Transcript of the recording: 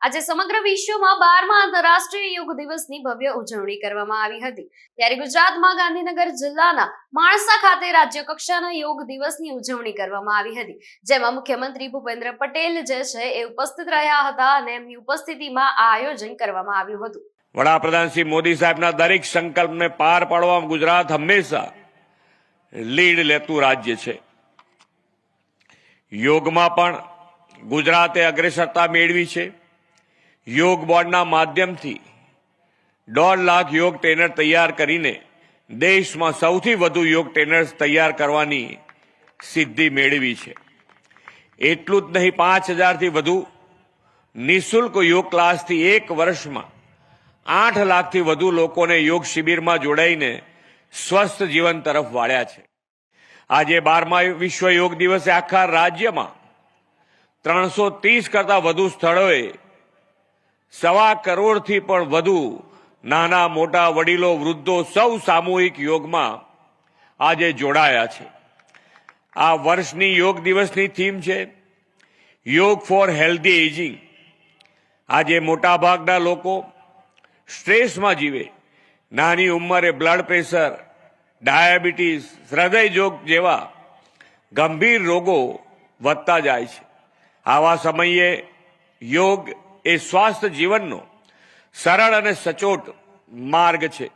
આજે સમગ્ર વિશ્વમાં 12મા આંતરરાષ્ટ્રીય યોગ દિવસની ભવ્ય ઉજવણી કરવામાં આવી હતી। ત્યારે ગુજરાતમાં ગાંધીનગર જિલ્લાના માણસા ખાતે રાજ્ય કક્ષાના યોગ દિવસની ઉજવણી કરવામાં આવી હતી, જેમાં મુખ્યમંત્રી ભૂપેન્દ્ર પટેલ જે છે એ ઉપસ્થિત રહ્યા હતા અને એમની ઉપસ્થિતિમાં આ આયોજન કરવામાં આવ્યું હતું। વડાપ્રધાન શ્રી મોદી સાહેબના દરેક સંકલ્પને પાર પાડવામાં ગુજરાત હંમેશા લીડ લેતું રાજ્ય છે। યોગમાં પણ ગુજરાતે અગ્રેસરતા મેળવી છે। યોગ બોર્ડના માધ્યમથી 1.5 લાખ યોગ ટ્રેનર તૈયાર કરીને દેશમાં સૌથી વધુ યોગ ટ્રેનર્સ તૈયાર કરવાની સિદ્ધિ મેળવી છે। એટલું જ નહીં, 5000થી વધુ નિઃશુલ્ક યોગ ક્લાસથી એક વર્ષમાં 8 લાખથી વધુ લોકોને યોગ શિબિરમાં જોડાઈને સ્વસ્થ જીવન તરફ વાળ્યા છે। આજે 12મા વિશ્વ યોગ દિવસે આખા રાજ્યમાં 330 કરતા વધુ સ્થળોએ 1.25 કરોડથી પણ વધુ નાના મોટા વડીલો વૃદ્ધો સૌ સામૂહિક યોગમાં આજે જોડાયા છે। આ વર્ષની યોગ દિવસની થીમ છે યોગ ફોર હેલ્ધી એજિંગ। આજે મોટાભાગના લોકો સ્ટ્રેસમાં જીવે, નાની ઉંમરે બ્લડ પ્રેશર, ડાયાબિટીસ, હૃદયરોગ જેવા ગંભીર રોગો વધતા જાય છે। આવા સમયે યોગ એ સ્વાસ્થ્ય જીવનનો સરળ અને સચોટ માર્ગ છે।